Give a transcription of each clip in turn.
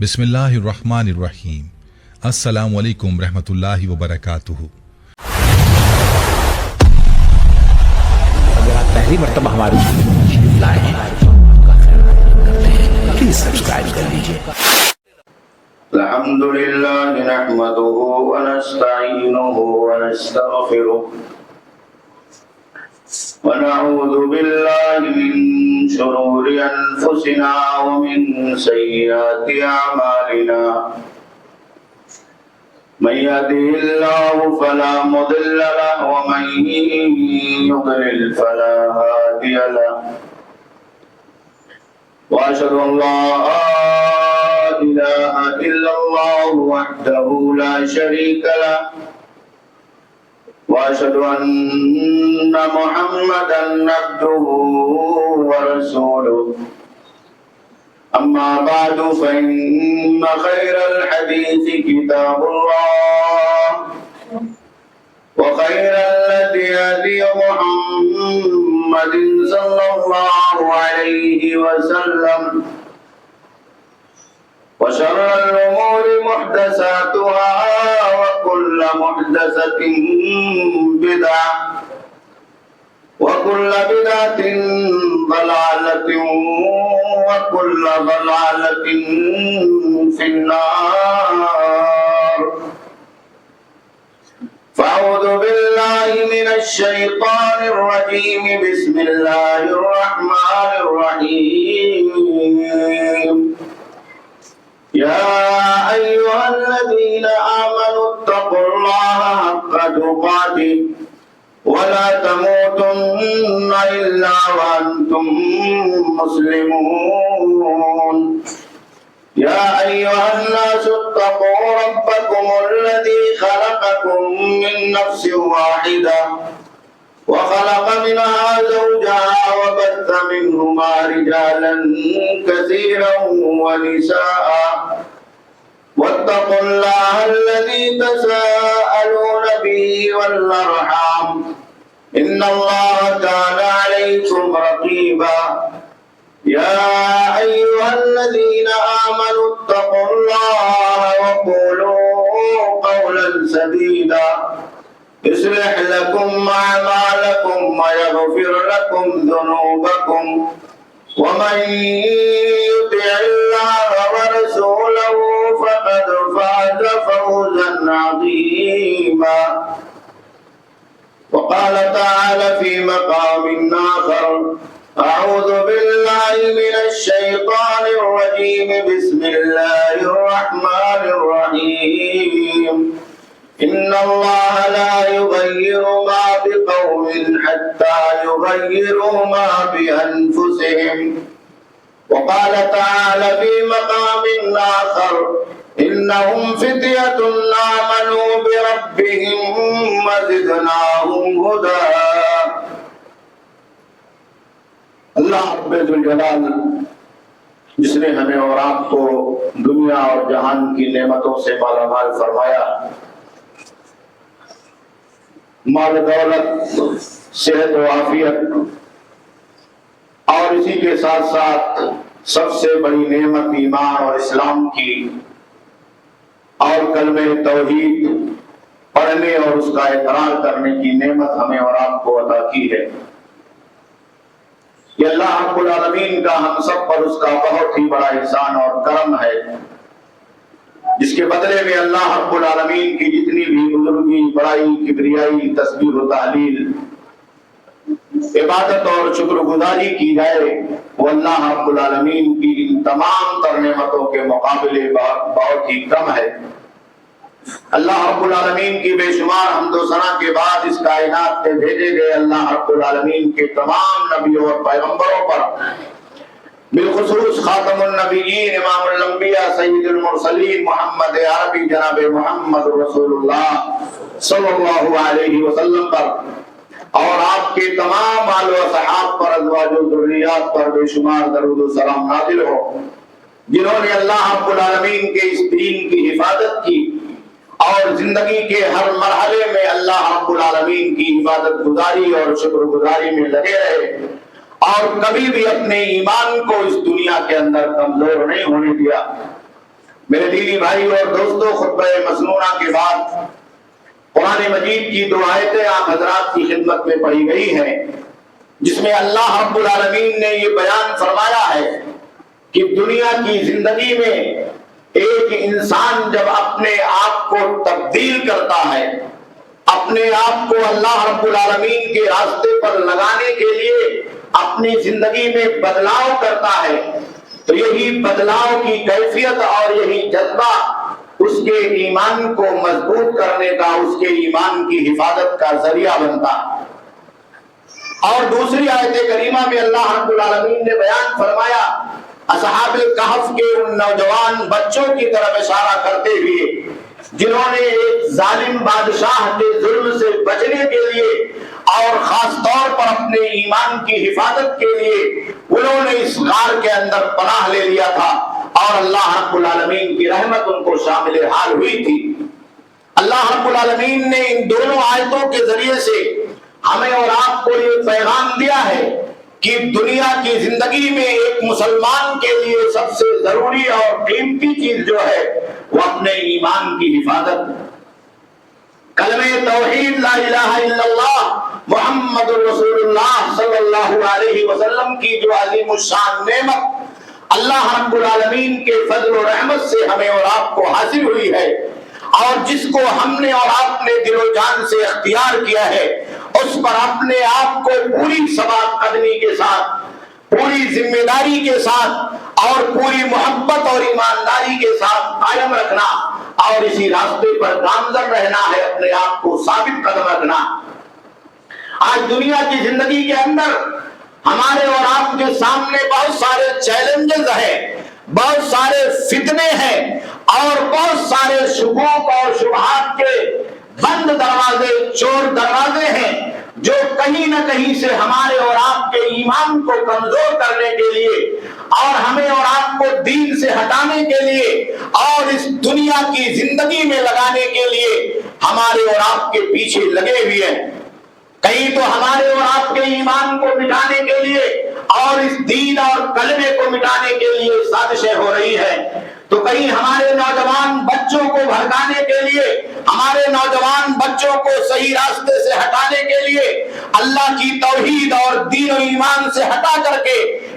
بسم اللہ الرحمن الرحیم۔ السلام علیکم رحمۃ اللہ وبرکاتہ۔ اگر آپ پہلی مرتبہ ہمارے لائے ہیں پلیز سبسکرائب کر لیجیے۔ الحمد لله نحمده ونستعينه ونستغفره ونعوذ بالله من شرور أنفسنا ومن سيئات أعمالنا من يهده الله فلا مضل له ومن يضلل فلا هادي له وأشهد أن لا إله إلا الله وحده لا شريك له وأشهد أن محمدا عبده ورسوله أما بعد فإن خير الحديث كتاب الله وخير الهدي هدي محمد صلى الله عليه وسلم وشر الأمور محدثاتها وكل محدثة بدعة وكل بدعة ضلالة وكل ضلالة في النار فأعوذ بالله من الشيطان الرجيم بسم الله الرحمن الرحيم يا أيها الذين آمنوا اتقوا الله حق تقاته ولا تموتن إلا وأنتم مسلمون يا أيها الناس اتقوا ربكم الذي خلقكم من نفس واحدة وخلق منها زوجها وبث منهما رجالا كثيرا ونساء واتقوا الله الذي تساءلون به والأرحام إن الله كان عليكم رقيبا يا أيها الذين آمنوا اتقوا الله وقولوا قولا سديدا يصلح لكم أعمالكم ويغفر لكم ذنوبكم ومن يطع الله ورسوله فقد فاز فوزا عظيما وقال تعالى في مقام آخر أعوذ بالله من الشيطان الرجيم بسم الله الرحمن الرحيم إن الله لا يغير ما بقوم حتى يغيروا ما بأنفسهم وقال تعالى في مقام آخر إنهم فتية آمنوا بربهم وزدناهم هدى۔ اللہ رب ذوالجلال جس نے ہمیں اور آپ کو دنیا اور جہان کی نعمتوں سے مالا مال فرمایا، مال دولت، صحت و عافیت، اور اسی کے ساتھ ساتھ سب سے بڑی نعمت ایمان اور اسلام کی اور کلمہ توحید پڑھنے اور اس کا اقرار کرنے کی نعمت ہمیں اور آپ کو عطا کی ہے۔ یہ اللہ رب العالمین کا ہم سب پر اس کا بہت ہی بڑا احسان اور کرم ہے، جس کے بدلے میں اللہ رب العالمین کی جتنی بھی بزرگی، بڑائی، کبریائی، تسبیح و تحلیل، عبادت اور شکر گزاری کی جائے، وہ اللہ رب العالمین کی ان تمام تر نعمتوں کے مقابلے بہت ہی کم ہے۔ اللہ رب العالمین کی بے شمار حمد و ثنا کے بعد اس کائنات میں بھیجے گئے اللہ رب العالمین کے تمام نبیوں اور پیغمبروں پر، بالخصوص خاتم النبیین، امام الانبیاء، سید المرسلین، محمد عربی جناب محمد رسول اللہ صلی اللہ علیہ وسلم پر، اور آپ کے تمام آل و صحاب پر، ازواج و ذریات پر بے شمار درود و سلام نازل ہو، جنہوں نے اللہ رب العالمین کے اس دین کی حفاظت کی اور زندگی کے ہر مرحلے میں اللہ رب العالمین کی عبادت گزاری اور شکر گزاری میں لگے رہے، اور کبھی بھی اپنے ایمان کو اس دنیا کے اندر کمزور نہیں ہونے دیا۔ میرے دینی بھائی اور دوستو، خطبہ مسنونہ کے بعد قرآن مجید کی 2 آیتیں آپ حضرات کی خدمت میں پڑھی گئی ہیں، جس میں اللہ رب العالمین نے یہ بیان فرمایا ہے کہ دنیا کی زندگی میں ایک انسان جب اپنے آپ کو تبدیل کرتا ہے، اپنے آپ کو اللہ رب العالمین کے راستے پر لگانے کے لیے اپنی زندگی میں بدلاؤ کرتا ہے، تو یہی بدلاؤ کی کیفیت اور یہی جذبہ اس کے ایمان کو مضبوط کرنے کا، اس کے ایمان کی حفاظت کا ذریعہ بنتا ہے۔ اور دوسری آیت کریمہ میں اللہ رب العالمین نے بیان فرمایا اصحاب الکہف کے ان نوجوان بچوں کی طرف اشارہ کرتے ہوئے جنہوں نے ایک ظالم بادشاہ کے ظلم سے بچنے کے لیے اور خاص طور پر اپنے ایمان کی حفاظت کے لیے انہوں نے اس غار کے اندر پناہ لے لیا تھا، اور اللہ رب العالمین کی رحمت ان کو شامل حال ہوئی تھی۔ اللہ رب العالمین نے ان دونوں آیتوں کے ذریعے سے ہمیں اور آپ کو یہ پیغام دیا ہے کہ دنیا کی زندگی میں ایک مسلمان کے لیے سب سے ضروری اور قیمتی چیز جو ہے وہ اپنے ایمان کی حفاظت، کلمہ توحید لا الہ الا اللہ محمد رسول اللہ صلی اللہ علیہ وسلم کی جو عظیم الشان نعمت اللہ رب العالمین کے فضل و رحمت سے ہمیں اور آپ کو حاصل ہوئی ہے، اور جس کو ہم نے اور آپ نے دل و جان سے اختیار کیا ہے، اس پر اپنے آپ کو پوری ثبات قدمی کے ساتھ، پوری ذمہ داری کے ساتھ اور پوری محبت اور ایمانداری کے ساتھ قائم رکھنا، اور اسی راستے پر گامزن رہنا ہے، اپنے آپ کو ثابت قدم رکھنا۔ آج دنیا کی زندگی کے اندر ہمارے اور آپ کے سامنے بہت سارے چیلنجز ہیں، بہت سارے فتنے ہیں، اور بہت سارے شکوک اور شبہات کے بند دروازے، چور دروازے ہیں، جو کہیں نہ کہیں سے ہمارے اور آپ کے ایمان کو کمزور کرنے کے لیے اور ہمیں اور آپ کو دین سے ہٹانے کے لیے اور اس دنیا کی زندگی میں لگانے کے لیے ہمارے اور آپ کے پیچھے لگے ہوئے ہیں۔ کہیں تو ہمارے اور آپ کے ایمان کو مٹانے کے لیے اور اس دین اور کلمے کو مٹانے کے لیے سازشیں ہو رہی ہیں، تو کہیں ہمارے نوجوان بچوں کو بھڑکانے کے لیے، ہمارے نوجوان بچوں کو صحیح راستے سے ہٹانے کے لیے، اللہ کی توحید اور دین و ایمان سے ہٹا کر کے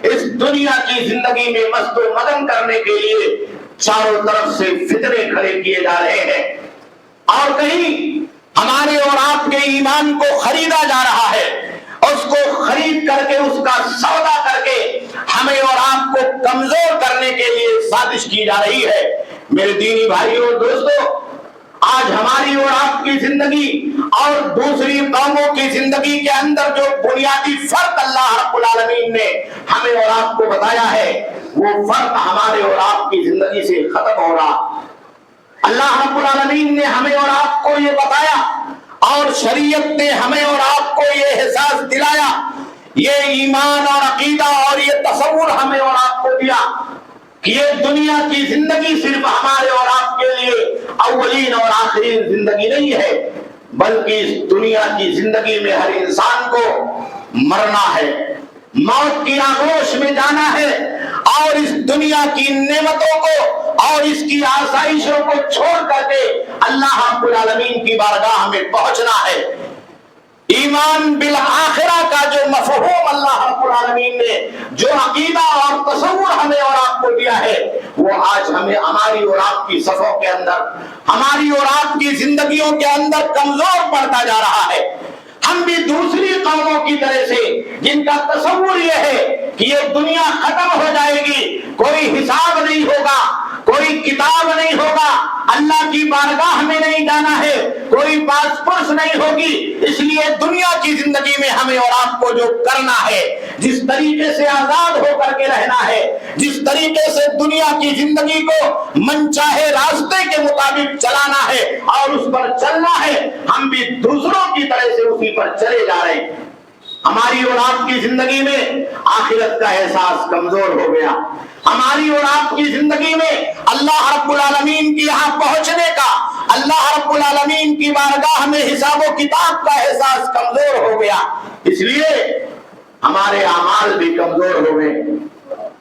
اس دنیا کی زندگی میں مست و مگن کرنے کے لیے چاروں طرف سے فتنے کھڑے کیے جا رہے ہیں، اور کہیں ہمارے اور آپ کے ایمان کو خریدا جا رہا ہے، اس کو خرید کر کے، اس کا سودا کر کے ہمیں اور آپ کو کمزور کرنے کے لیے سازش کی جا رہی ہے۔ میرے دینی بھائیوں اور دوستو، آج ہماری اور آپ کی زندگی اور دوسری قوموں کی زندگی کے اندر جو بنیادی فرق اللہ رب العالمین نے ہمیں اور آپ کو بتایا ہے، وہ فرق ہمارے اور آپ کی زندگی سے ختم ہو رہا۔ اللہ رب العالمین نے ہمیں اور آپ کو یہ بتایا، اور شریعت نے ہمیں اور آپ کو یہ احساس دلایا، یہ ایمان اور عقیدہ اور یہ تصور ہمیں اور آپ کو دیا کہ یہ دنیا کی زندگی صرف ہمارے اور آپ کے لیے اولین اور آخرین زندگی نہیں ہے، بلکہ اس دنیا کی زندگی میں ہر انسان کو مرنا ہے، موت کی آغوش میں جانا ہے، اور اس دنیا کی نعمتوں کو اور اس کی آسائشوں کو چھوڑ کر کے اللہ رب العالمین کی بارگاہ میں پہنچنا ہے۔ ایمان بالآخرہ کا جو مفہوم اللہ رب العالمین نے، جو عقیدہ اور تصور ہمیں اور آپ کو دیا ہے، وہ آج ہمیں ہماری اور آپ کی صفوں کے اندر، ہماری اور آپ کی زندگیوں کے اندر کمزور پڑتا جا رہا ہے۔ ہم بھی دوسری قوموں کی طرح سے، جن کا تصور یہ ہے کہ یہ دنیا ختم ہو جائے گی، کوئی حساب نہیں ہوگا، کوئی کتاب نہیں ہوگا، اللہ کی بارگاہ میں نہیں جانا ہے، کوئی باز پرس نہیں ہوگی، اس لیے دنیا کی زندگی میں ہمیں اور آپ کو جو کرنا ہے، جس طریقے سے آزاد ہو کر کے رہنا ہے، جس طریقے سے دنیا کی زندگی کو من چاہے راستے کے مطابق چلانا ہے اور اس پر چلنا ہے، ہم بھی دوسروں کی طرح سے اسی پر چلے جا رہے ہیں۔ ہماری اور آپ کی زندگی میں آخرت کا احساس کمزور ہو گیا، ہماری اور آپ کی زندگی میں اللہ رب العالمین کی یہاں پہنچنے کا، اللہ رب العالمین کی بارگاہ میں حساب و کتاب کا احساس کمزور ہو گیا، اس لیے ہمارے اعمال بھی کمزور ہو گئے۔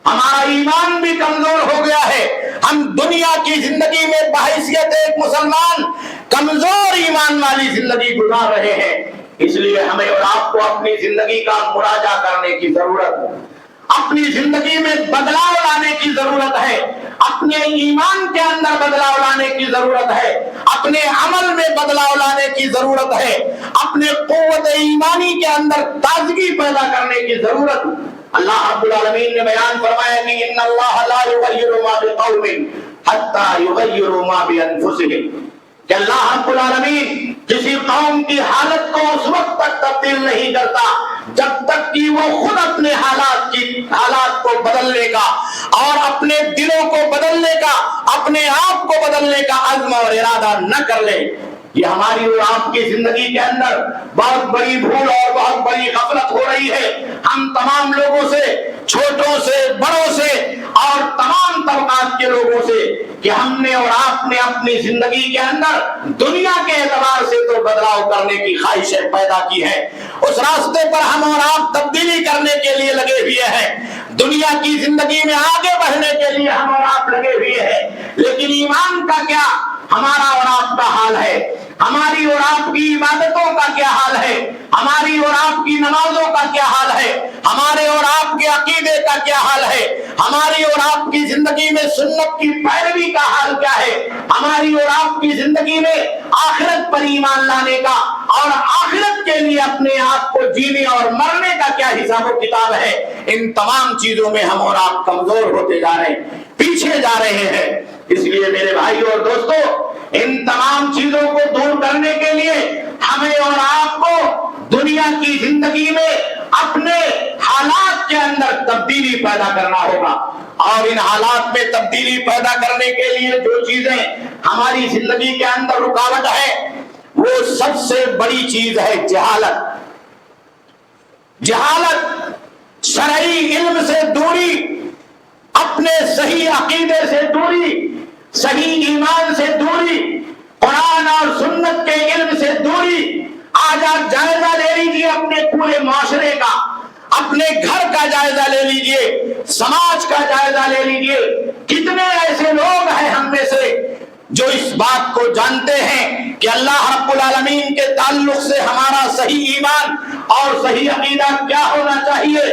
ہمارا ایمان بھی کمزور ہو گیا ہے. ہم دنیا کی زندگی میں بحیثیت ایک مسلمان کمزور ایمان والی زندگی گزار رہے ہیں. اس لیے ہمیں اور آپ کو اپنی زندگی کا مراجعہ کرنے کی ضرورت ہے, اپنی زندگی میں بدلاؤ لانے کی ضرورت ہے, اپنے ایمان کے اندر بدلاؤ لانے کی ضرورت ہے, اپنے عمل میں بدلاؤ لانے کی ضرورت ہے, اپنے قوت ایمانی کے اندر تازگی پیدا کرنے کی ضرورت. اللہ رب العالمین نے بیان فرمایا کہ ان اللہ لا یغیر ما بقوم حتی یغیروا ما بانفسہم, کہ اللہ رب العالمین کسی قوم کی حالت کو اس وقت تک تبدیل نہیں کرتا جب تک کہ وہ خود اپنے حالات کو بدلنے کا اور اپنے دلوں کو بدلنے کا, اپنے آپ کو بدلنے کا عزم اور ارادہ نہ کر لے. یہ ہماری اور آپ کی زندگی کے اندر بہت بڑی بھول اور بہت بڑی غفلت ہو رہی ہے. ہم تمام لوگوں سے, چھوٹوں سے, بڑوں سے اور تمام طبقات کے لوگوں سے, کہ ہم نے اور آپ نے اپنی زندگی کے اندر دنیا کے اعتبار سے تو بدلاؤ کرنے کی خواہشیں پیدا کی ہے. اس راستے پر ہم اور آپ تبدیلی کرنے کے لیے لگے ہوئے ہیں, دنیا کی زندگی میں آگے بڑھنے کے لیے ہم اور آپ لگے ہوئے ہیں. لیکن ایمان کا کیا ہمارا اور آپ کا حال ہے؟ ہماری اور آپ کی عبادتوں کا کیا حال ہے؟ ہماری اور آپ کی نمازوں کا کیا حال ہے؟ ہمارے اور آپ کے عقیدے کا کیا حال ہے؟ ہماری اور آپ کی زندگی میں سنت کی پیروی کا حال کیا ہے؟ ہماری اور آپ کی زندگی میں آخرت پر ایمان لانے کا اور آخرت کے لیے اپنے آپ کو جینے اور مرنے کا کیا حساب و کتاب ہے؟ ان تمام چیزوں میں ہم اور آپ کمزور ہوتے جا رہے ہیں, پیچھے جا رہے ہیں. اس لیے میرے بھائی اور دوستو, ان تمام چیزوں کو دور کرنے کے لیے ہمیں اور آپ کو دنیا کی زندگی میں اپنے حالات کے اندر تبدیلی پیدا کرنا ہوگا. اور ان حالات میں تبدیلی پیدا کرنے کے لیے جو چیزیں ہماری زندگی کے اندر رکاوٹ ہے, وہ سب سے بڑی چیز ہے جہالت. جہالت, شرعی علم سے دوری, اپنے صحیح عقیدے سے دوری, صحیح ایمان سے دوری, قرآن اور سنت کے علم سے دوری. آج آپ جائزہ لے لیجئے اپنے پورے معاشرے کا, اپنے گھر کا جائزہ لے لیجئے, سماج کا جائزہ لے لیجئے. کتنے ایسے لوگ ہیں ہم میں سے جو اس بات کو جانتے ہیں کہ اللہ رب العالمین کے تعلق سے ہمارا صحیح ایمان اور صحیح عقیدہ کیا ہونا چاہیے,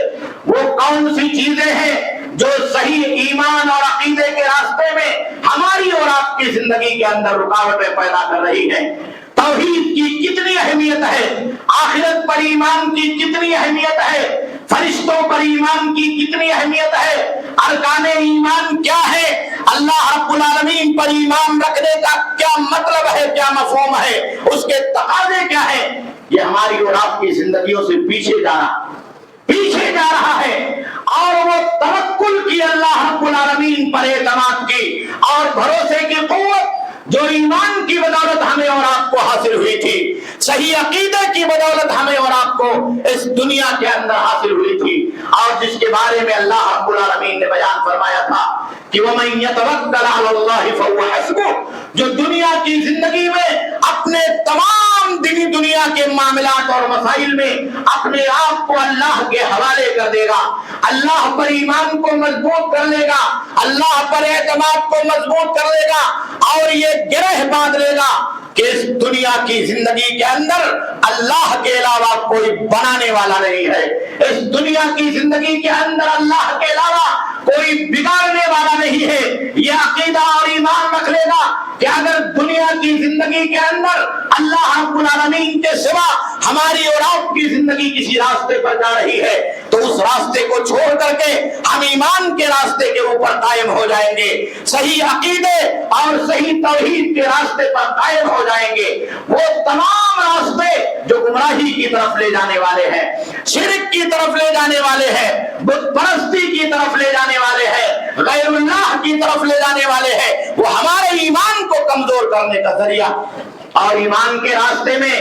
وہ کون سی چیزیں ہیں جو صحیح ایمان اور عقیدے کے راستے میں ہماری اور آپ کی زندگی کے اندر رکاوٹیں پیدا کر رہی ہیں. توحید کی کتنی اہمیت ہے, آخرت پر ایمان کی کتنی اہمیت ہے, فرشتوں پر ایمان کی کتنی اہمیت ہے, ارکان ایمان کیا ہے, اللہ رب العالمین پر ایمان رکھنے کا کیا مطلب ہے, کیا مفہوم ہے, اس کے تقاضے کیا ہے. یہ ہماری اور آپ کی زندگیوں سے پیچھے جا رہا ہے. اور وہ توکل کی, اللہ رب العالمین پر اعتماد کی اور بھروسے کی قوت جو ایمان کی بدولت ہمیں اور آپ کو حاصل ہوئی تھی, صحیح عقیدے کی بدولت ہمیں اور آپ کو اس دنیا کے اندر حاصل ہوئی تھی, اور جس کے بارے میں اللہ رب العالمین نے بیان فرمایا تھا کہ وَمَن يَتَوَكَّلْ عَلَى اللَّهِ فَهُوَ حَسْبُهُ, جو دنیا کی زندگی میں اپنے تمام دینی دنیا کے معاملات اور مسائل میں اپنے آپ کو اللہ کے حوالے کر دے گا, اللہ پر ایمان کو مضبوط کر لے گا, اللہ پر اعتماد کو مضبوط کر لے گا, اور یہ گرہ باندھ لے گا کہ اس دنیا کی زندگی کے اندر اللہ کے علاوہ کوئی بنانے والا نہیں ہے, اس دنیا کی زندگی کے اندر اللہ کے علاوہ کوئی بگاڑنے والا نہیں ہے. یہ عقیدہ اور ایمان رکھ لے گا کہ اگر دنیا کی زندگی کے اندر اللہ رب العالمین کے سوا ہماری اور آپ کی زندگی کسی راستے پر جا رہی ہے تو اس راستے کو چھوڑ کر کے ہم ایمان کے راستے کے اوپر قائم ہو جائیں گے, صحیح عقیدے اور صحیح توحید کے راستے پر قائم ہو جائیں گے. وہ تمام راستے جو گمراہی کی طرف لے جانے والے ہیں, شرک کی طرف لے جانے والے ہیں, بت پرستی کی طرف لے جانے والے ہیں, غیر اللہ کی طرف لے جانے والے ہیں, وہ ہمارے ایمان کو کمزور کرنے کا ذریعہ. اور ایمان کے راستے میں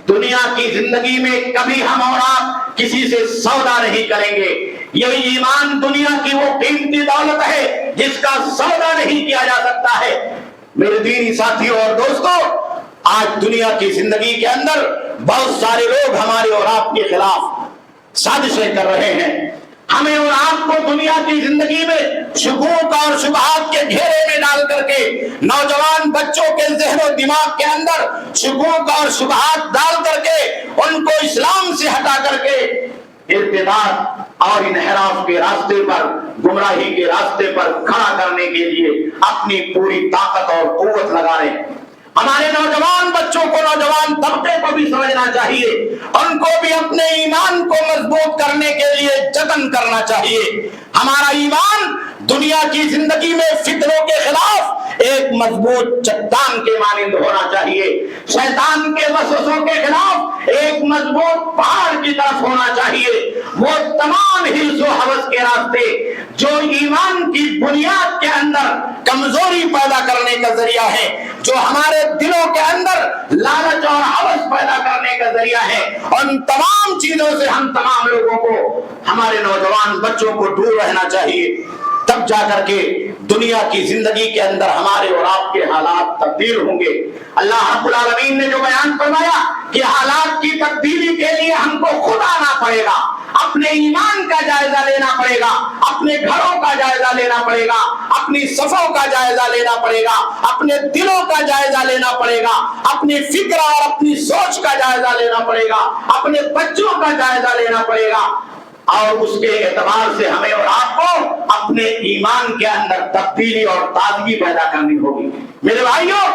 دنیا کی زندگی میں کبھی ہم اور آپ کسی سے سودا نہیں کریں گے. یہ ایمان دنیا کی وہ قیمتی دولت ہے جس کا سودا نہیں کیا جا سکتا ہے. میرے دینی ساتھیوں اور دوستوں, آج دنیا کی زندگی کے اندر بہت سارے لوگ ہمارے اور آپ کے خلاف سازشیں کر رہے ہیں. ہمیں اور آپ کو دنیا کی زندگی میں شکوک اور شبہات کے گھیرے میں ڈال کر کے، نوجوان بچوں کے ذہن و دماغ کے اندر شکوک اور شبہات ڈال کر کے، ان کو اسلام سے ہٹا کر کے ارتداد اور انحراف کے راستے پر، گمراہی کے راستے پر کھڑا کرنے کے لیے اپنی پوری طاقت اور قوت لگا رہے ہیں۔ ہمارے نوجوان بچوں کو، نوجوان طبقے کو بھی سمجھنا چاہیے، ان کو بھی اپنے ایمان کو مضبوط کرنے کے لیے جتن کرنا چاہیے۔ ہمارا ایمان دنیا کی زندگی میں فتنوں کے خلاف ایک مضبوط چٹان کے مانند ہونا چاہیے، شیطان کے وسوسوں کے خلاف ایک مضبوط پہاڑ کی طرف ہونا چاہیے۔ وہ تمام حرص و ہوس کے راستے جو ایمان کی بنیاد کے اندر کمزوری پیدا کرنے کا ذریعہ ہے، جو ہمارے دلوں کے اندر لالچ اور ہوس پیدا کرنے کا ذریعہ ہے، ان تمام چیزوں سے ہم تمام لوگوں کو، ہمارے نوجوان بچوں کو دور رہنا چاہیے۔ تب جا کر کے دنیا کی زندگی کے اندر ہمارے اور آپ کے حالات تبدیل ہوں گے۔ اللہ رب العالمین نے جو بیان فرمایا کہ حالات کی تبدیلی کے لیے ہم کو خود آنا پڑے گا، اپنے ایمان کا جائزہ لینا پڑے گا، اپنے گھروں کا جائزہ لینا پڑے گا، اپنی صفوں کا جائزہ لینا پڑے گا، اپنے دلوں کا جائزہ لینا پڑے گا، اپنی فکر اور اپنی سوچ کا جائزہ لینا پڑے گا، اپنے بچوں کا جائزہ لینا پڑے گا، اور اس کے اعتبار سے ہمیں اور آپ کو اپنے ایمان کے اندر تبدیلی اور تازگی پیدا کرنی ہوگی۔ میرے بھائیوں،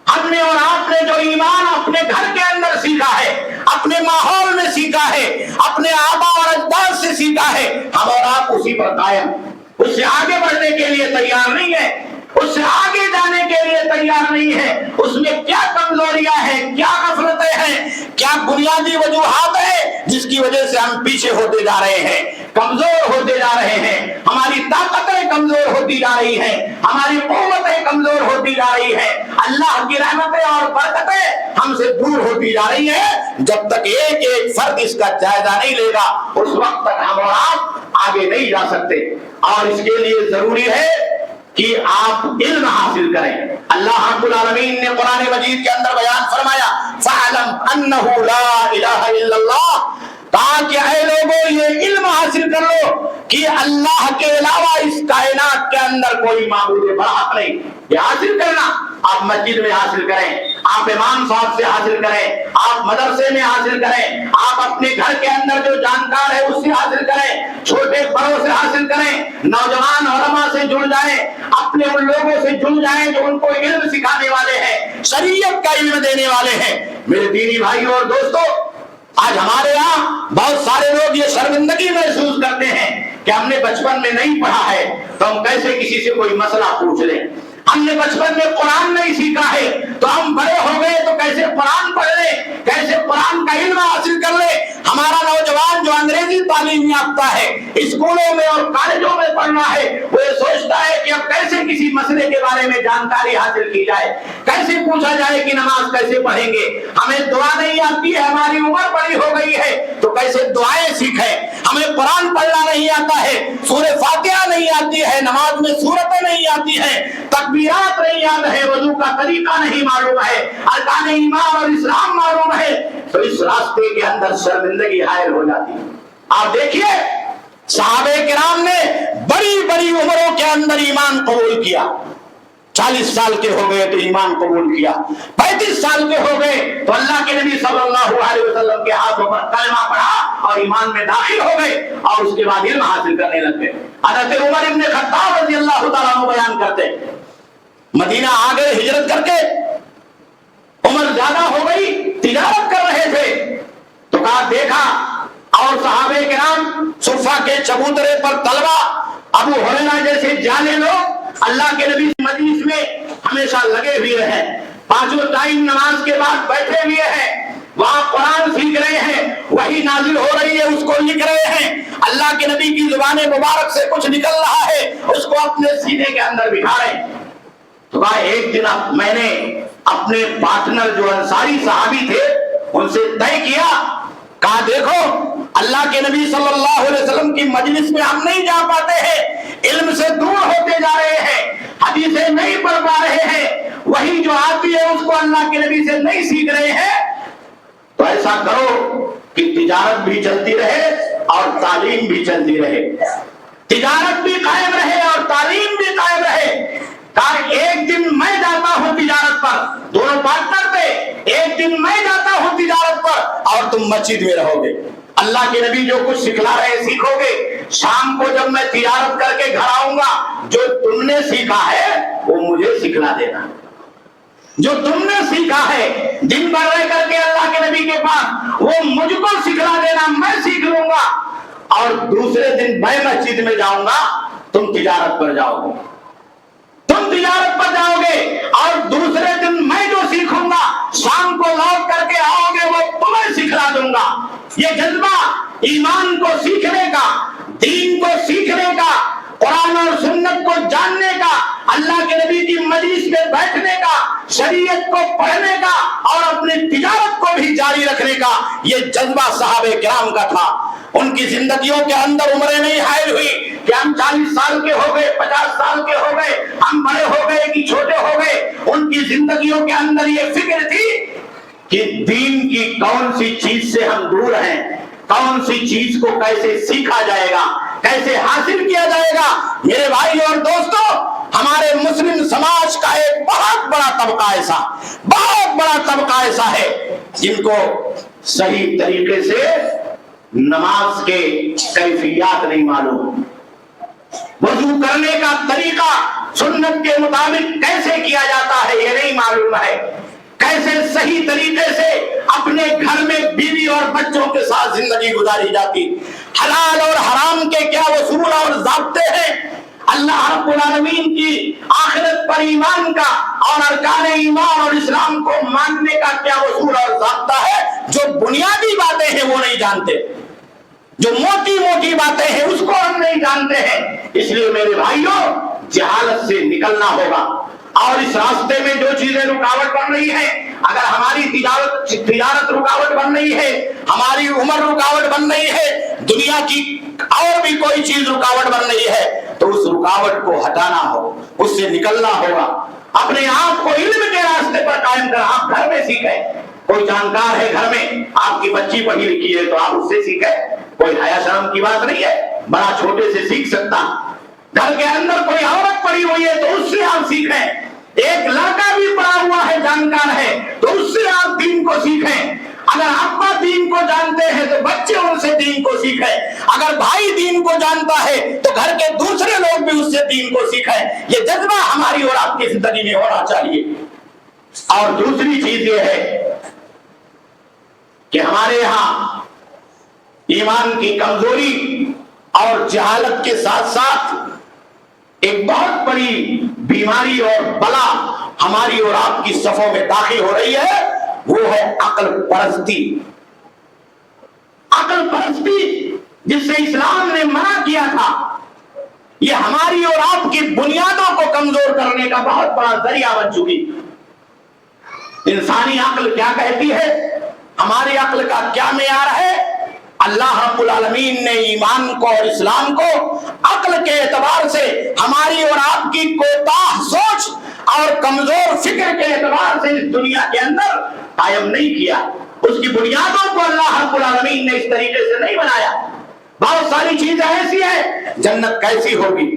ہم نے اور آپ نے جو ایمان اپنے گھر کے اندر سیکھا ہے، اپنے ماحول میں سیکھا ہے، اپنے آبا اور اجداد سے سیکھا ہے، ہم اور آپ اسی پر قائم، اس سے آگے بڑھنے کے لیے تیار نہیں ہے، اس سے آگے جانے کے لیے تیار نہیں ہے۔ اس میں کیا کمزوریاں ہیں، کیا غفلتیں ہیں، کیا بنیادی وجوہات ہیں جس کی وجہ سے ہم پیچھے ہوتے جا رہے ہیں، کمزور ہوتے جا رہے ہیں، ہماری طاقتیں کمزور ہوتی جا رہی ہیں، ہماری قوتیں کمزور ہوتی جا رہی ہیں، اللہ کی رحمتیں اور برکتیں ہم سے دور ہوتی جا رہی ہیں۔ جب تک ایک ایک فرد اس کا جائزہ نہیں لے گا، اس وقت تک ہم اور آپ آگے نہیں جا سکتے۔ اور اس کے لیے ضروری ہے کہ آپ علم حاصل کریں۔ اللہ رب العالمین نے قرآن مجید کے اندر بیان فرمایا، فَاعْلَمْ أَنَّهُ لَا إِلَهَ إِلَّا اللَّهُ، تاکہ اے لوگوں یہ علم حاصل کر لو کہ اللہ کے علاوہ اس کائنات کے اندر کوئی معبود برحق نہیں۔ یہ حاصل کرنا آپ مسجد میں حاصل کریں، آپ امام صاحب سے حاصل کریں، آپ مدرسے میں حاصل کریں، آپ اپنے گھر کے اندر جو جانکار ہے اس سے حاصل کریں، چھوٹے بڑوں سے حاصل کریں، نوجوان علماء سے جڑ جائیں، اپنے ان لوگوں سے جڑ جائیں جو ان کو علم سکھانے والے ہیں، شریعت کا علم دینے والے ہیں۔ میرے دینی بھائیوں اور دوستوں، آج ہمارے یہاں بہت سارے لوگ یہ شرمندگی محسوس کرتے ہیں کہ ہم نے بچپن میں نہیں پڑھا ہے تو ہم کیسے کسی سے کوئی مسئلہ پوچھ لیں، ہم نے بچپن میں قرآن نہیں سیکھا ہے تو ہم بڑے ہو گئے تو کیسے قرآن پڑھ لیں، کیسے قرآن کا علم حاصل کر لیں۔ ہمارا نوجوان جو انگریزی تعلیم یافتہ ہے، اسکولوں میں اور کالجوں میں پڑھنا ہے، وہ یہ سوچتا ہے کہ اب کیسے کسی مسئلے کے بارے میں جانکاری حاصل کی جائے، کیسے پوچھا جائے کہ نماز کیسے پڑھیں گے، ہمیں دعا نہیں آتی ہے، ہماری عمر بڑی ہو گئی ہے تو کیسے دعائیں سیکھیں، ہمیں قرآن پڑھنا نہیں آتا ہے، سورہ فاتحہ نہیں آتی ہے، نماز میں سورتیں نہیں آتی ہیں، تکبیرات نہیں یاد ہے، وضو کا طریقہ نہیں معلوم ہے، ارکان ایمان اور اسلام معلوم ہے، تو اس راستے کے اندر شرمندگی حائل ہو جاتی ہے۔ آپ دیکھیے صحابہ کرام نے بڑی بڑی عمروں کے اندر ایمان قبول کیا، 40 سال کے ہو گئے تو ایمان قبول کیا، 35 سال کے ہو گئے تو اللہ کے نبی صلی اللہ علیہ وسلم کے ہاتھوں پر کلمہ پڑھا اور ایمان میں داخل ہو گئے اور اس کے بعد علم حاصل کرنے لگ گئے۔ حضرت عمر ابن خطاب رضی اللہ تعالیٰ عنہ بیان کرتے، مدینہ آ گئے ہجرت کر کے، عمر زیادہ ہو گئی، تجارت کر رہے تھے تو کہا دیکھا، اور صحابہ کرام صفہ کے چبوترے پر طلبہ، ابو ہریرہ جیسے جانے لوگ اللہ کے نبی مجلس میں ہمیشہ لگے ہوئے ہیں، پانچوں ٹائم نماز کے بعد بیٹھے ہوئے ہیں، وہاں قرآن سیکھ رہے ہیں، وحی نازل ہو رہی ہے، اس کو لکھ رہے ہیں، اللہ کے نبی کی زبان مبارک سے کچھ نکل رہا ہے، اس کو اپنے سینے کے اندر بٹھا رہے ہیں۔ تو کہا ایک دن میں نے اپنے پارٹنر جو انصاری صحابی تھے ان سے طے کیا، کہا دیکھو اللہ کے نبی صلی اللہ علیہ وسلم کی مجلس میں ہم نہیں جا پاتے ہیں، علم سے دور ہوتے جا رہے ہیں، حدیثیں نہیں پڑھ پا رہے ہیں، وہی جو آتی ہے اس کو اللہ کے نبی سے نہیں سیکھ رہے ہیں، تو ایسا کرو کہ تجارت بھی چلتی رہے اور تعلیم بھی چلتی رہے، تجارت بھی قائم رہے اور تعلیم بھی قائم رہے۔ کہا ایک دن میں جاتا ہوں تجارت پر، دونوں پارٹنر پہ، ایک دن میں جاتا ہوں تجارت پر اور تم مسجد میں رہو گے۔ اللہ کے نبی جو کچھ سکھلا رہے سیکھو گے، شام کو جب میں تجارت کر کے گھر آؤں گا جو تم نے سیکھا ہے وہ مجھے سکھلا دینا، جو تم نے سیکھا ہے دن بھر رہ کر کے اللہ کے نبی کے پاس وہ مجھ کو سکھلا دینا، میں سیکھ لوں گا، اور دوسرے دن میں مسجد میں جاؤں گا، تم تجارت پر جاؤ گے، تم تجارت پر جاؤ گے، اور دوسرے دن میں جو سیکھوں گا شام کو لوٹ کر کے آؤ گے وہ تمہیں سکھلا دوں گا۔ یہ جذبہ ایمان کو سیکھنے کا، دین کو سیکھنے کا، قرآن اور سنت کو جاننے کا، اللہ کے نبی کی مجلس میں بیٹھنے کا، شریعت کو پڑھنے کا اور اپنی تجارت کو بھی جاری رکھنے کا، یہ جذبہ صحابہ کرام کا تھا۔ ان کی زندگیوں کے اندر عمریں نہیں حائل ہوئی کہ ہم 40 سال کے ہو گئے، 50 سال کے ہو گئے، ہم بڑے ہو گئے کہ چھوٹے ہو گئے۔ ان کی زندگیوں کے اندر یہ فکر تھی کہ دین کی کون سی چیز سے ہم دور ہیں، کون سی چیز کو کیسے سیکھا جائے گا، کیسے حاصل کیا جائے گا۔ میرے بھائی اور دوستو، ہمارے مسلم سماج کا ایک بہت بڑا طبقہ ایسا ہے جن کو صحیح طریقے سے نماز کے کیفیات نہیں معلوم، وضو کرنے کا طریقہ سنت کے مطابق کیسے کیا جاتا ہے یہ نہیں معلوم ہے، کیسے صحیح طریقے سے اپنے گھر میں بیوی اور بچوں کے ساتھ زندگی گزاری جاتی، حلال اور حرام کے کیا اصول اور ضابطے ہیں، اللہ رب العالمین کی آخرت پر ایمان کا اور ارکان ایمان اور اسلام کو ماننے کا کیا اصول اور ضابطہ ہے، جو بنیادی باتیں ہیں وہ نہیں جانتے، جو موٹی موٹی باتیں ہیں اس کو ہم نہیں جانتے ہیں۔ اس لیے میرے بھائیوں، جہالت سے نکلنا ہوگا، اور اس راستے میں جو چیزیں رکاوٹ بن رہی ہیں، اگر ہماری تجارت رکاوٹ بن رہی ہے، ہماری عمر رکاوٹ بن رہی ہے، دنیا کی اور بھی کوئی چیز رکاوٹ بن رہی ہے، تو اس رکاوٹ کو ہٹانا ہو، اس سے نکلنا ہوگا، اپنے آپ کو علم کے راستے پر قائم کر۔ آپ گھر میں سیکھیں، کوئی جانکار ہے گھر میں، آپ کی بچی پڑھی لکھی ہے تو آپ اس سے سیکھیں، کوئی حیا شرم کی بات نہیں ہے، بڑا چھوٹے سے سیکھ سکتا۔ گھر کے اندر کوئی عورت پڑھی ہوئی ہے تو اس سے آپ سیکھیں، ایک لڑکا بھی پڑھا ہوا ہے، جانکار ہے تو اس سے آپ دین کو سیکھیں۔ اگر ابا دین کو جانتے ہیں تو بچے ان سے دین کو سیکھیں، اگر بھائی دین کو جانتا ہے تو گھر کے دوسرے لوگ بھی اس سے دین کو سیکھیں۔ یہ جذبہ ہماری اور آپ کی زندگی میں ہونا چاہیے۔ اور دوسری چیز یہ ہے کہ ہمارے یہاں ایمان کی کمزوری اور جہالت کے ساتھ ساتھ ایک بہت بڑی بیماری اور بلا ہماری اور آپ کی صفوں میں داخل ہو رہی ہے، وہ ہے عقل پرستی۔ عقل پرستی جس سے اسلام نے منع کیا تھا، یہ ہماری اور آپ کی بنیادوں کو کمزور کرنے کا بہت بڑا ذریعہ بن چکی۔ انسانی عقل کیا کہتی ہے، ہماری عقل کا کیا معیار ہے؟ اللہ رب العالمین نے ایمان کو اور اسلام کو عقل کے اعتبار سے ہماری اور آپ کی کوتاہ سوچ اور کمزور فکر کے اعتبار سے اس دنیا کے اندر قائم نہیں کیا۔ اس کی بنیادوں کو اللہ رب العالمین نے اس طریقے سے نہیں بنایا۔ بہت ساری چیزیں ایسی ہیں، جنت کیسی ہوگی،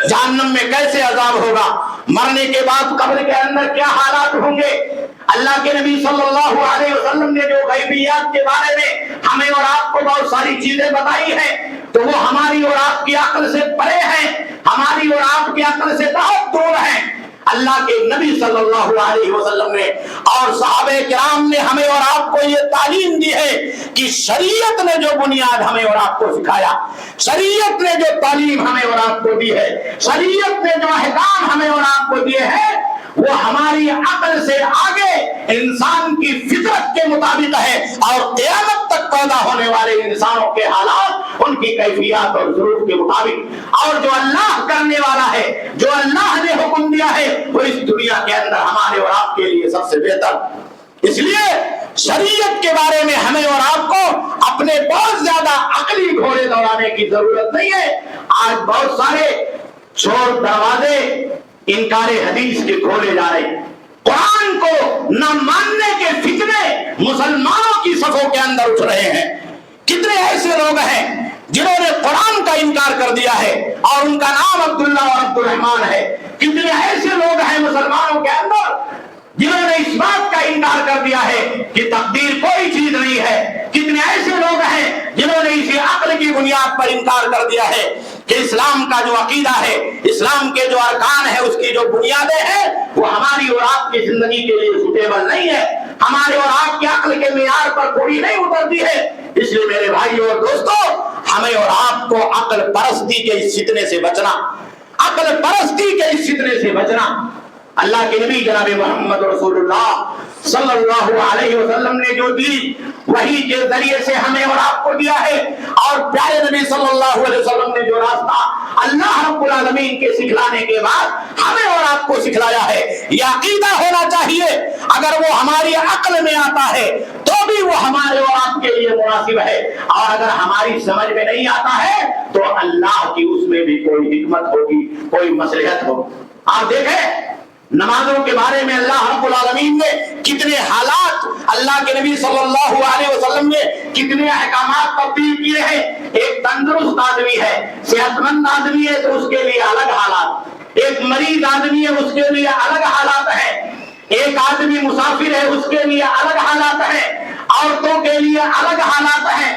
جہنم میں کیسے عذاب ہوگا، مرنے کے بعد قبر کے اندر کیا حالات ہوں گے۔ اللہ کے نبی صلی اللہ علیہ وسلم نے جو غیبیات کے بارے میں ہمیں اور آپ کو بہت ساری چیزیں بتائی ہیں، تو وہ ہماری اور آپ کی عقل سے پرے ہیں، ہماری اور آپ کی عقل سے بہت دور ہیں۔ اللہ کے نبی صلی اللہ علیہ وسلم نے اور صحابہ کرام نے ہمیں اور آپ کو یہ تعلیم دی ہے کہ شریعت نے جو بنیاد ہمیں اور آپ کو سکھایا، شریعت نے جو تعلیم ہمیں اور آپ کو دی ہے، شریعت نے جو احکام ہمیں اور آپ کو دیے ہیں، وہ ہماری عقل سے آگے انسان کی فطرت کے مطابق ہے، اور قیامت تک پیدا ہونے والے انسانوں کے حالات ان کی کیفیات اور ضرورت کے مطابق، اور جو اللہ کرنے والا ہے، جو اللہ نے حکم دیا ہے، وہ اس دنیا کے اندر ہمارے اور آپ کے لیے سب سے بہتر۔ اس لیے شریعت کے بارے میں ہمیں اور آپ کو اپنے بہت زیادہ عقلی گھوڑے دوڑانے کی ضرورت نہیں ہے۔ آج بہت سارے چور دروازے انکار حدیث کے کھولے جا رہے ہیں، قرآن کو نہ ماننے کے فتنے مسلمانوں کی صفوں کے اندر اٹھ رہے ہیں۔ کتنے ایسے لوگ ہیں جنہوں نے قرآن کا انکار کر دیا ہے اور ان کا نام عبداللہ اور عبد الرحمان ہے. کتنے ایسے لوگ ہیں مسلمانوں کے اندر جنہوں نے اس بات کا انکار کر دیا ہے کہ تقدیر کوئی چیز نہیں ہے. کتنے ایسے لوگ ہیں جنہوں نے اسی عقل کی بنیاد پر انکار کر دیا ہے کہ اسلام کا جو عقیدہ ہے، اسلام کے جو ارکان ہیں، اس کی جو بنیادیں ہیں وہ ہماری اور آپ کی زندگی کے لیے سوٹیبل نہیں ہے، ہمارے اور آپ کے عقل کے معیار پر پوری نہیں اترتی ہے. اس لیے میرے بھائیو اور دوستو، ہمیں اور آپ کو عقل پرستی کے اس فتنے سے بچنا، عقل پرستی کے اس فتنے سے بچنا. اللہ کے نبی جناب محمد رسول اللہ صلی اللہ علیہ وسلم نے جو دی وہی کے ذریعے سے ہمیں اور آپ کو دیا ہے، اور پیارے نبی صلی اللہ علیہ وسلم نے جو راستہ اللہ رب العالمین کے سکھلانے کے بعد ہمیں اور آپ کو سکھلایا ہے، یہ عقیدہ ہونا چاہیے. اگر وہ ہماری عقل میں آتا ہے تو بھی وہ ہمارے اور آپ کے لیے مناسب ہے، اور اگر ہماری سمجھ میں نہیں آتا ہے تو اللہ کی اس میں بھی کوئی حکمت ہوگی، کوئی مصلحت ہوگی. آپ دیکھیں نمازوں کے بارے میں اللہ رب العالمین نے کتنے حالات، اللہ کے نبی صلی اللہ علیہ وسلم نے کتنے احکامات تبدیل کیے ہیں. ایک تندرست آدمی ہے، صحت مند آدمی ہے تو اس کے لیے الگ حالات، ایک مریض آدمی ہے اس کے لیے الگ حالات ہیں، ایک آدمی مسافر ہے اس کے لیے الگ حالات ہیں، عورتوں کے لیے الگ حالات ہیں.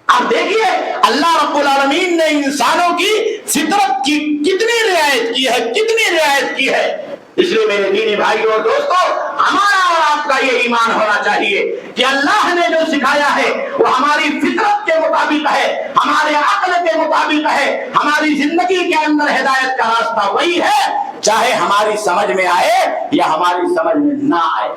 آپ دیکھیے اللہ رب العالمین نے انسانوں کی فطرت کی کتنی رعایت کی ہے، کتنی رعایت کی ہے. اس لیے میرے دینی بھائی اور دوستو، ہمارا اور آپ کا یہ ایمان ہونا چاہیے کہ اللہ نے جو سکھایا ہے وہ ہماری فطرت کے مطابق ہے، ہمارے عقل کے مطابق ہے، ہماری زندگی کے اندر ہدایت کا راستہ وہی ہے، چاہے ہماری سمجھ میں آئے یا ہماری سمجھ میں نہ آئے.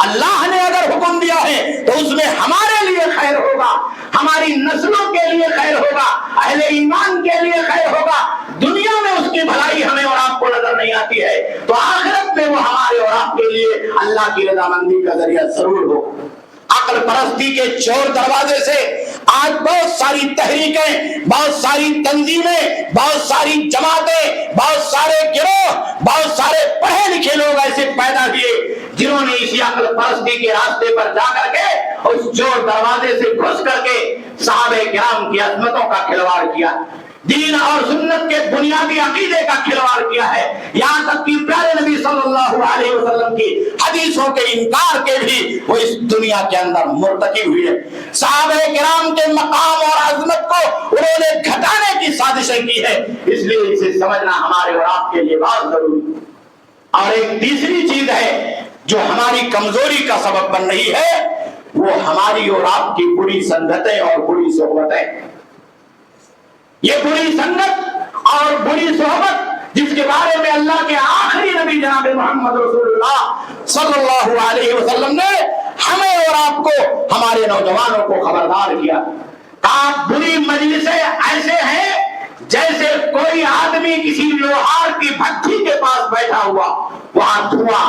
اللہ نے اگر حکم دیا ہے تو اس میں ہمارے لیے خیر ہوگا، ہماری نسلوں کے لیے خیر ہوگا، اہل ایمان کے لیے خیر ہوگا. دنیا میں اس کی بھلائی ہمیں اور آپ کو نظر نہیں آتی ہے تو آخرت میں وہ ہمارے اور آپ کے لیے اللہ کی رضامندی کا ذریعہ ضرور ہوگا. عقل پرستی کے چور دروازے سے آج بہت ساری تحریکیں، بہت ساری تنظیمیں، بہت ساری جماعتیں، بہت سارے گروہ، بہت سارے پڑھے لکھے لوگ ایسے پیدا ہوئے جنہوں نے اسی عقل پرستی کے راستے پر جا کر کے اس چور دروازے سے گھس کر کے صحابہ کرام کی عظمتوں کا کھلواڑ کیا، دین اور سنت کے بنیادی عقیدے کا کھلواڑ کیا ہے. یہاں تک کہ پیارے نبی صلی اللہ علیہ وسلم کی حدیثوں کے انکار کے بھی وہ اس دنیا کے اندر مرتکب ہوئے. صحابہ کرام کے مقام اور عظمت کو انہوں نے گھٹانے کی سازشیں کی ہے. اس لیے اسے سمجھنا ہمارے اور آپ کے لیے بہت ضروری ہے. اور ایک تیسری چیز ہے جو ہماری کمزوری کا سبب بن رہی ہے، وہ ہماری اور آپ کی بری سنگتیں اور بری صحبتیں. یہ بری سنگت اور بری صحبت جس کے بارے میں اللہ کے آخری نبی جناب محمد رسول اللہ صلی اللہ علیہ وسلم نے ہمیں اور آپ کو، ہمارے نوجوانوں کو خبردار کیا. آپ بری مجلسیں ایسے ہیں جیسے کوئی آدمی کسی لوہار کی بھٹی کے پاس بیٹھا ہوا، وہاں دھواں،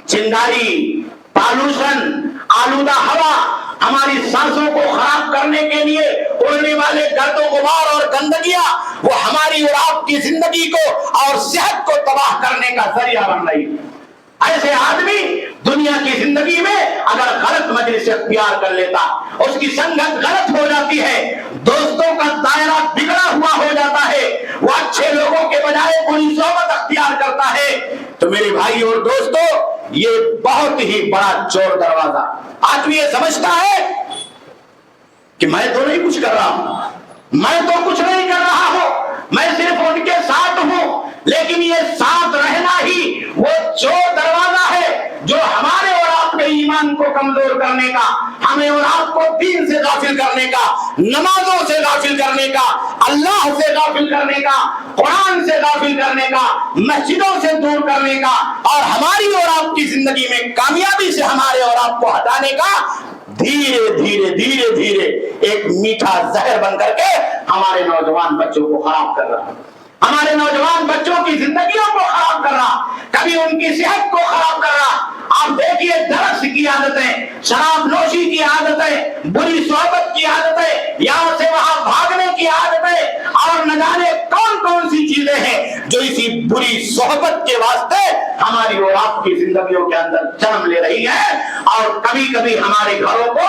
چنگاری، پالوشن، آلودہ ہوا، ہماری سانسوں کو خراب کرنے کے لیے اڑنے والے گرد و غبار اور گندگیاں وہ ہماری اور آپ کی زندگی کو اور صحت کو تباہ کرنے کا ذریعہ بن رہی. ایسے آدمی دنیا کی زندگی میں اگر غلط مجلس اختیار کر لیتا، اس کی سنگت غلط ہو جاتی ہے، دوستوں کا دائرہ بگڑا ہوا ہو جاتا ہے، وہ اچھے لوگوں کے بجائے بری صحبت اختیار کرتا ہے، تو میرے بھائی اور دوستو یہ بہت ہی بڑا چور دروازہ. آدمی یہ سمجھتا ہے کہ میں تو نہیں کچھ کر رہا ہوں، میں تو کچھ نہیں کر رہا ہوں، میں صرف ان کے ساتھ ہوں. لیکن یہ ساتھ رہنا ہی وہ چور دروازہ ہے جو ہمارے اور آپ کے ایمان کو کمزور کرنے کا، ہمیں اور آپ کو دین سے غافل کرنے کا، نمازوں سے غافل کرنے کا، اللہ سے غافل کرنے کا، قرآن سے غافل کرنے کا، مسجدوں سے دور کرنے کا، اور ہماری اور آپ کی زندگی میں کامیابی سے ہمارے اور آپ کو ہٹانے کا دھیرے دھیرے دھیرے دھیرے ایک میٹھا زہر بن کر کے ہمارے نوجوان بچوں کو خراب کر رہا، ہمارے نوجوان بچوں کی زندگیوں کو خراب کر رہا، کبھی ان کی صحت کو خراب کر رہا. آپ دیکھیے ڈرگس کی عادتیں، شراب نوشی کی عادتیں، بری صحبت کی عادتیں، یہاں سے وہاں بھاگنے کی عادتیں، اور نہ جانے کون کون سی چیزیں ہیں جو اسی بری صحبت کے واسطے ہماری اور آپ کی زندگیوں کے اندر جنم لے رہی ہے، اور کبھی کبھی ہمارے گھروں کو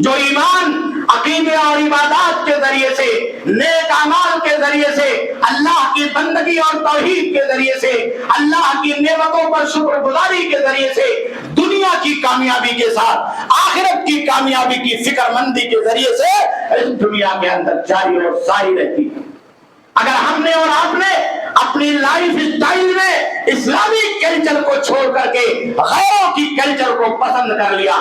جو ایمان عقیدے اور عبادات کے ذریعے سے، نیک اعمال کے ذریعے سے، اللہ کی بندگی اور توحید کے ذریعے سے، اللہ کی نعمتوں پر شکر گزاری کے ذریعے سے، دنیا کی کامیابی کے ساتھ آخرت کی کامیابی کی فکر مندی کے ذریعے سے اس دنیا کے اندر جاری اور ساری رہتی ہے۔ اگر ہم نے اور آپ نے اپنی لائف سٹائل میں اسلامی کلچر کو چھوڑ کر کے غیروں کی کلچر کو پسند کر لیا،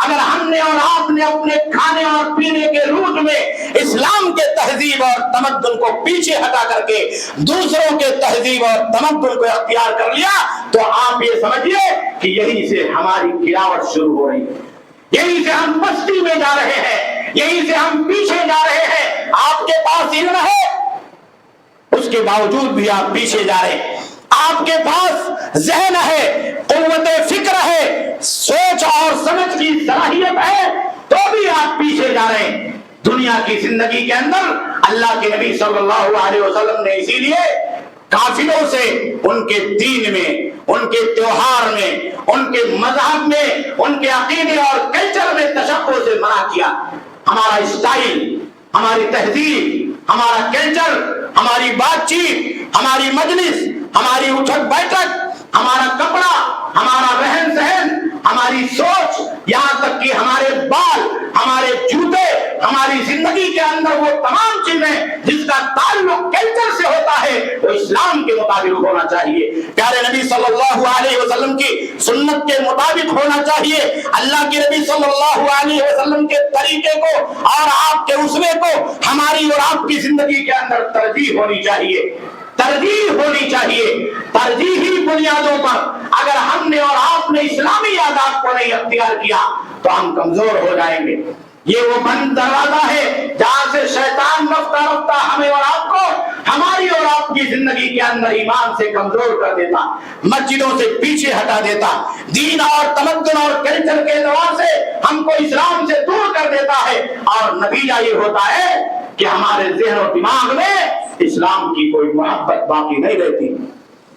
اگر ہم نے اور آپ نے اپنے کھانے اور پینے کے روٹ میں اسلام کے تہذیب اور تمدن کو پیچھے ہٹا کر کے دوسروں کے تہذیب اور تمدن کو اختیار کر لیا، تو آپ یہ سمجھیے کہ یہیں سے ہماری گراوٹ شروع ہو رہی ہے، یہیں سے ہم پستی میں جا رہے ہیں، یہیں سے ہم پیچھے جا رہے ہیں۔ آپ کے پاس علم ہے، اس کے باوجود بھی آپ پیچھے جا رہے ہیں، آپ کے پاس ذہن ہے، قوت فکر ہے، سوچ اور سمجھ کی صلاحیت ہے، تو بھی آپ پیچھے جا رہے ہیں۔ دنیا کی زندگی کے اندر اللہ کے نبی صلی اللہ علیہ وسلم نے اسی لیے کافروں سے ان کے دین میں، ان کے تیوہار میں، ان کے مذہب میں، ان کے عقیدے اور کلچر میں تشبہ سے منع کیا۔ ہمارا اسٹائل، ہماری تہذیب، ہمارا کلچر، ہماری بات چیت، ہماری مجلس، ہماری اٹھک بیٹھک، ہمارا کپڑا، ہمارا رہن سہن، ہماری سوچ، یہاں تک کہ ہمارے بال، ہمارے جوتے، ہماری زندگی کے اندر وہ تمام چیزیں جس کا تعلق کلچر سے ہوتا ہے وہ اسلام کے مطابق ہونا چاہیے، پیارے نبی صلی اللہ علیہ وسلم کی سنت کے مطابق ہونا چاہیے، اللہ کے نبی صلی اللہ علیہ وسلم کے طریقے کو اور آپ کے اسوے کو ہماری اور آپ کی زندگی کے اندر ترجیح ہونی چاہیے، ترجیح ہونی چاہیے۔ ترجیحی بنیادوں پر اگر ہم نے اور آپ نے اسلامی آداب کو نہیں اختیار کیا تو ہم کمزور ہو جائیں گے۔ یہ وہ بند دروازہ ہے جہاں سے شیطان رفتہ رفتہ ہمیں اور آپ کو ہماری اور آپ کی زندگی کے اندر ایمان سے کمزور کر دیتا، مسجدوں سے پیچھے ہٹا دیتا، دین اور تمدن اور کلچر کے اعتبار سے ہم کو اسلام سے دور کر دیتا ہے، اور نتیجہ یہ ہوتا ہے کہ ہمارے ذہن و دماغ میں اسلام کی کوئی محبت باقی نہیں رہتی،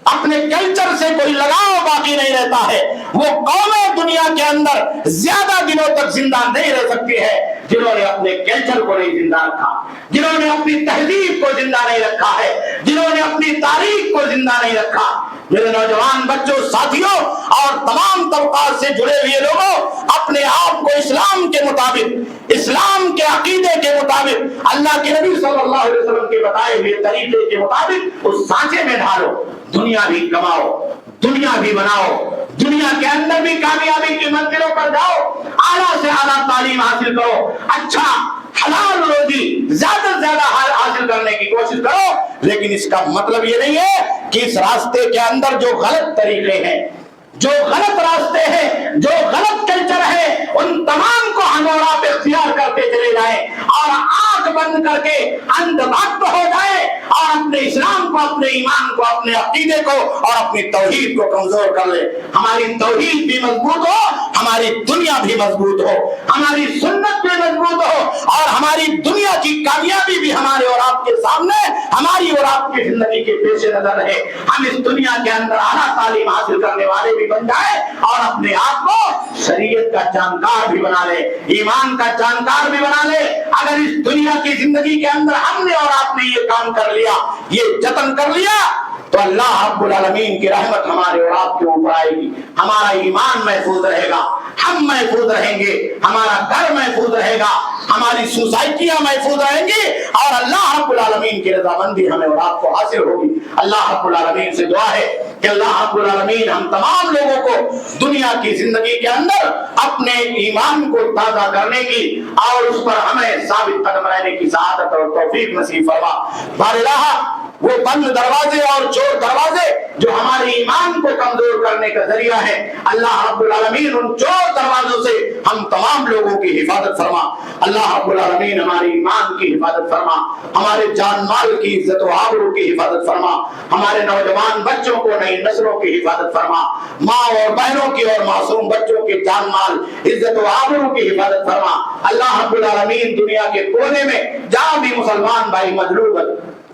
اپنے کلچر سے کوئی لگاؤ باقی نہیں رہتا ہے۔ وہ قومیں دنیا کے اندر زیادہ دنوں تک زندہ نہیں رہ سکتی ہے جنہوں نے اپنے کلچر کو نہیں زندہ رکھا، جنہوں نے اپنی تہذیب کو زندہ نہیں رکھا ہے، جنہوں نے اپنی تاریخ کو زندہ نہیں رکھا۔ میرے نوجوان بچوں، ساتھیوں اور تمام طبقات سے جڑے ہوئے لوگوں، اپنے آپ کو اسلام کے مطابق، اسلام کے عقیدے کے مطابق، اللہ کے نبی صلی اللہ علیہ وسلم کے بتائے ہوئے طریقے کے مطابق اس سانچے میں ڈھالو، دنیا بھی کماؤ، دنیا بھی بناؤ، دنیا کے اندر بھی کامیابی کی منزلوں پر جاؤ، اعلیٰ سے اعلیٰ تعلیم حاصل کرو، اچھا حلال روزی زیادہ سے زیادہ حاصل کرنے کی کوشش کرو، لیکن اس کا مطلب یہ نہیں ہے کہ اس راستے کے اندر جو غلط طریقے ہیں، جو غلط راستے ہیں، جو غلط کلچر ہے، ان تمام کو ہم اور آپ اختیار کرتے چلے جائیں اور آنکھ بند کر کے اندھ بھکت ہو جائیں اور اپنے اسلام کو، اپنے ایمان کو، اپنے عقیدے کو اور اپنی توحید کو کمزور کر لیں۔ ہماری توحید بھی مضبوط ہو، ہماری دنیا بھی مضبوط ہو، ہماری سنت بھی مضبوط ہو، اور ہماری دنیا کی کامیابی بھی ہمارے اور آپ کے سامنے، ہماری اور آپ کی زندگی کے پیش نظر رہے۔ ہم اس دنیا کے اندر اعلیٰ تعلیم حاصل کرنے والے بھی بن جائے اور اپنے آپ کو شریعت کا جانکار بھی بنا لے، ایمان کا جانکار بھی بنا لے۔ اگر اس دنیا کی زندگی کے اندر ہم نے اور آپ نے یہ کام کر لیا، یہ جتن کر لیا، تو اللہ رب العالمین کی رحمت ہمارے اور آپ کے اوپر آئے گی، ہمارا ایمان محفوظ رہے گا، ہم محفوظ رہیں گے، ہمارا گھر محفوظ رہے گا، ہماری سوسائٹیاں محفوظ رہیں گی، اور اللہ رب العالمین کی رضامندی ہمیں اور آپ کو حاصل ہوگی۔ اللہ رب العالمین سے دعا ہے کہ اللہ رب العالمین ہم تمام لوگوں کو دنیا کی زندگی کے اندر اپنے ایمان کو تازہ کرنے کی اور اس پر ہمیں ثابت قدم رہنے کی سعادت اور توفیق نصیب فرما۔ بار الہ وہ بند دروازے اور چور دروازے جو ہمارے ایمان کو کمزور کرنے کا ذریعہ ہے، اللہ رب العالمین ان چور دروازوں سے ہم تمام لوگوں کی حفاظت فرما۔ اللہ رب العالمین ہمارے ایمان کی حفاظت فرما، ہمارے جان مال کی عزت و آبرو کی حفاظت فرما، ہمارے نوجوان بچوں کو، نئی نسلوں کی حفاظت فرما، ماں اور بہنوں کی اور معصوم بچوں کے جان مال، عزت و آبرو کی حفاظت فرما۔ اللہ رب العالمین دنیا کے کونے میں جہاں بھی مسلمان بھائی مظلوم